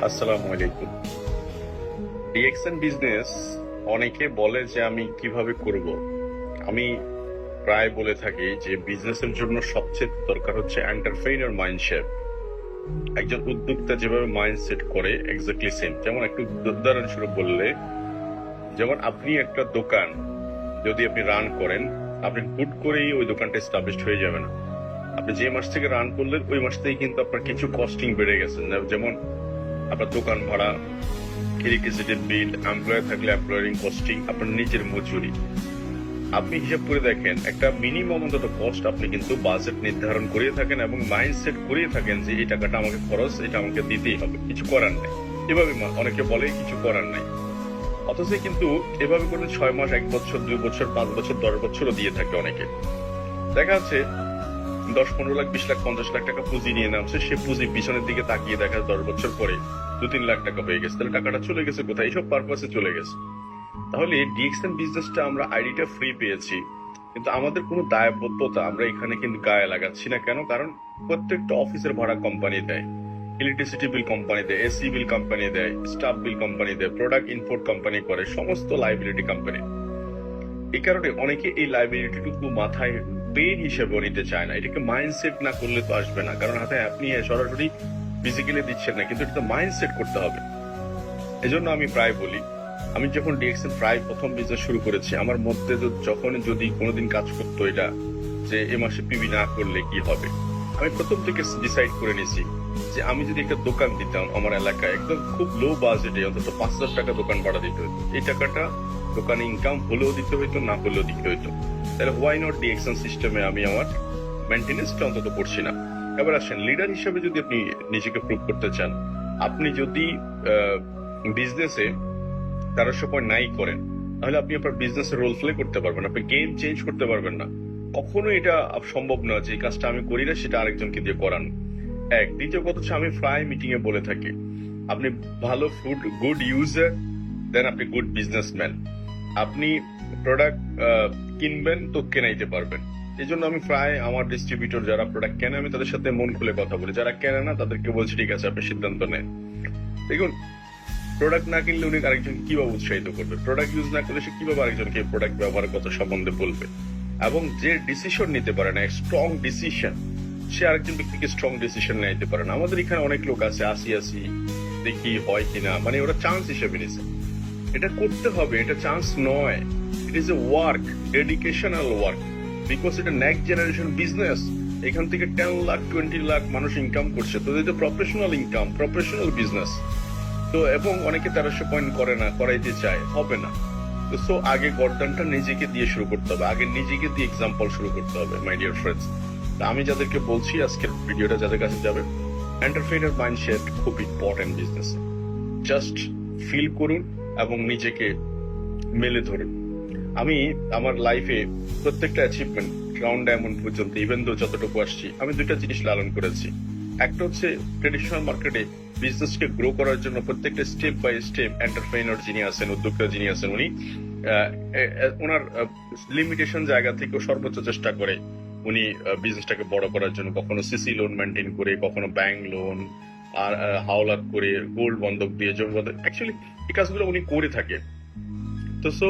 আসসালামু আলাইকুম। DXN business অনেকে বলে যে আমি কিভাবে করব। আমি প্রায় বলে থাকি যে বিজনেসের জন্য সবচেয়ে দরকার হচ্ছে এন্টারপ্রেনার মাইন্ডসেট। একজন উদ্যোক্তা যেভাবে মাইন্ডসেট করে এক্স্যাক্টলি সেম। যেমন একটু উদাহরণস্বরূপ বললে, যেমন আপনি একটা দোকান যদি আপনি রান করেন, আপনি হুট করেই ওই দোকানটা এস্টাবলিশড হয়ে যাবে না। আপনি যে মাস থেকে রান করলেন ওই মাস থেকেই কিন্তু আপনার কিছু কস্টিং বেড়ে গেছে। যেমন আপনার দোকান ভাড়া, ইলেকট্রিসিটি বিল, এমপ্লয়ার থাকলে এমপ্লয়ারিং কস্টিং, আপনার নিজের মজুরি। আপনি হিসাব করে দেখেন, একটা মিনিমাম অন্তত কস্ট আপনি কিন্তু বাজেট নির্ধারণ করিয়ে থাকেন এবং মাইন্ডসেট করিয়ে থাকেন যে এই টাকাটা আমাকে খরচ, এটা আমাকে দিতেই হবে, কিছু করার নেই। এভাবে অনেকে বলে কিছু করার নাই, অথচ কিন্তু এভাবে করে 6 মাস, 1 বছর, 2 বছর, 5 বছর, 10 বছরও দিয়ে থাকে অনেকে। দেখা যাচ্ছে 10-15 লাখ, 20 লাখ, 50 লাখ টাকা পুঁজি নিয়ে নামছে, সে পুঁজি পিছনের দিকে তাকিয়ে দেখা 10 বছর পরে 2-3 লাখ টাকা হয়ে গেছে। তাহলে টাকাটা চলে গেছে কোথায়? এইসব পারপাসে চলে গেছে। তাহলে ডিএক্সএন বিজনেসটা আমরা আইডিটা ফ্রি পেয়েছি, কিন্তু আমাদের কোনো দায়বদ্ধতা আমরা এখানে কিন্তু গায়ে লাগাচ্ছি না। কেন? কারণ প্রত্যেকটা অফিসের ভাড়া কোম্পানি দেয়, ইলেকট্রিসিটি বিল কোম্পানি দেয়, এসি বিল কোম্পানি দেয়, স্টাফ বিল কোম্পানি দেয়, প্রোডাক্ট ইম্পোর্ট কোম্পানি করে, সমস্ত লাইবিলিটি কোম্পানি। এই কারণে অনেকে এই লাইবিলিটিটুকু মাথায় পেন হিসেবে নিতে চায় না। এটাকে মাইন্ডসেট না করলে তো আসবে না। কারণ হাতে আপনি সরাসরি ফিজিক্যালি দিচ্ছেন না, কিন্তু এটা মাইন্ডসেট করতে হবে। এজন্য আমি প্রায় বলি, আমি যখন ডিএক্সএন প্রায় প্রথম বিজনেস শুরু করেছি, আমার মধ্যে যখন যদি কোনোদিন কাজ করতো এটা যে এ মাসে পিবি না করলে কি হবে, আমি প্রথম থেকে ডিসাইড করে নিয়েছি যে আমি যদি একটা দোকান দিতাম আমার এলাকায়, একদম খুব লো বাজেটে, অন্তত 5,000 টাকা দোকান ভাড়া দিতে হতো। এই টাকাটা দোকানে ইনকাম হলেও দিতে হইতো, না হলেও দিতে হইতো। তাহলে হোয়াই নট ডিএক্সএন সিস্টেমে আমি আমার মেনটেনেন্সটা অন্তত করছি না। এবার আসেন, লিডার হিসেবে যদি আপনি নিজেকে প্রুভ করতে চান, আপনি যদি বিজনেসে 1300.9 করেন, তাহলে আপনি আপনার বিজনেসের রোল প্লে করতে পারবেন, আপনি গেম চেঞ্জ করতে পারবেন না। কখনো এটা সম্ভব না যে এই কাজটা আমি করি না সেটা আরেকজনকে দিয়ে করানো। দ্বিতীয় কথা হচ্ছে, আমি প্রায় মিটিং এ বলে থাকি, আপনি ভালো গুড ইউজার, দেন আপনি গুড বিজনেসম্যান। আপনি প্রোডাক্ট কিনবেন তো কেনাইতে পারবেন। এই জন্য আমি প্রায় আমার ডিস্ট্রিবিউটর যারা প্রোডাক্ট কেনে, আমি তাদের সাথে মন খুলে কথা বলি। যারা কেনে না তাদেরকে বলছি ঠিক আছে, আপনি সিদ্ধান্ত নেন। দেখুন, প্রোডাক্ট না কিনলে উনি আরেকজনকে কিভাবে উৎসাহিত করবে? প্রোডাক্ট ইউজ না করলে সে কিভাবে আরেকজনকে প্রোডাক্ট ব্যবহারের কথা সম্বন্ধে বলবে? এবং যে ডিসিশন নিতে পারে না, স্ট্রং ডিসিশন, সে আরেকজন ব্যক্তিকে স্ট্রং ডিসিশন নিতে পারে না। আমাদের এখানে অনেক লোক আছে, আসি দেখি হয় কিনা, মানে ওরা চান্স হিসেবে নিছে। এটা করতে হবে, এটা চান্স নয়, it is a work, dedicational work, because এটা নেক্সট জেনারেশন বিজনেস। এখান থেকে 10 লাখ 20 লাখ মানুষ ইনকাম করছে, তো এটা প্রফেশনাল ইনকাম, প্রফেশনাল বিজনেস। তো এবং অনেকে 1300 করে না, করাইতে চায়, হবে না। তো সো আগে গর্দানটা নিজেকে দিয়ে শুরু করতে হবে, আগে নিজেকে দিয়ে এক্সাম্পল শুরু করতে হবে মাই ডিয়ার ফ্রেন্ডস। আমি যাদেরকে বলছি, আজকের ভিডিওটা যাদের কাছে যাবে, এন্টারপ্রেনার মাইন্ডসেট খুব ইম্পর্টেন্ট বিজনেস। জাস্ট ফিল করুন এবং নিজেকে মেলে ধরুন। আমি আমার লাইফে প্রত্যেকটা অ্যাচিভমেন্ট রাউন্ড ডায়মন্ড পর্যন্ত, ইভেন দো যতটুকু আসছি, আমি দুইটা জিনিস লালন করেছি। একটা হচ্ছে ট্রেডিশনাল মার্কেটে বিজনেসকে গ্রো করার জন্য প্রত্যেকটা স্টেপ বাই স্টেপ এন্টারপ্রেনার যিনি আছেন, উদ্যোক্তা যিনি আছেন, উনি ওনার লিমিটেশন জায়গা থেকে সর্বোচ্চ চেষ্টা করে উনি বিজনেসটাকে বড় করার জন্য। কখনো সিসি লোন মেনটেন করে, কখনো ব্যাংক লোন, আর হাওলাত করে, গোল্ড বন্ধক দিয়ে, জমি বন্ধক, অ্যাকচুয়ালি এই কাজগুলো উনি করে থাকে। তো সো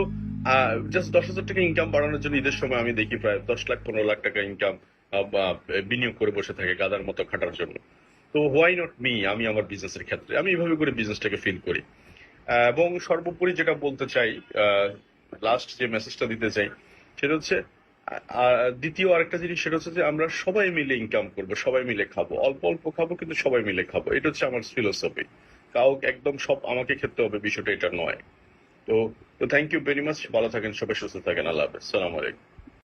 জাস্ট 10,000 টাকা ইনকাম বাড়ানোর জন্য ঈদের সময় আমি দেখি প্রায় 10 লাখ 15 লাখ টাকা ইনকাম বিনিয়োগ করে বসে থাকে গাদার মতো খাটার জন্য। তো হোয়াই নট মি? আমি আমার বিজনেসের ক্ষেত্রে আমি এইভাবে করে বিজনেসটাকে ফিল করি। এবং সর্বোপরি যেটা বলতে চাই, লাস্ট যে মেসেজটা দিতে চাই, সেটা হচ্ছে দ্বিতীয় আরেকটা জিনিস, সেটা হচ্ছে যে আমরা সবাই মিলে ইনকাম করবো, সবাই মিলে খাবো, অল্প অল্প খাবো কিন্তু সবাই মিলে খাবো। এটা হচ্ছে আমার ফিলোসফি। কাউ একদম সব আমাকে খেতে হবে বিষয়টা এটা নয়। তো তো থ্যাংক ইউ ভেরি মাচ। ভালো থাকেন সবাই, সুস্থ থাকেন। আল্লাহ হাফেজ। সালাম আলাইকুম।